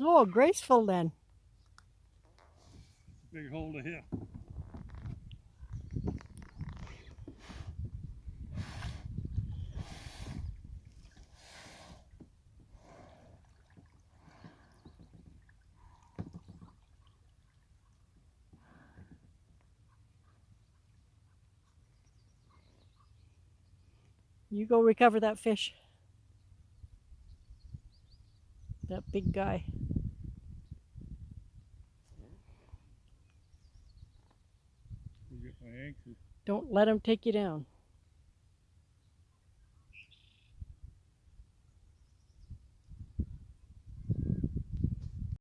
Oh, graceful then. Big hole to hit. You go recover that fish. That big guy. You get my anchor. Don't let him take you down.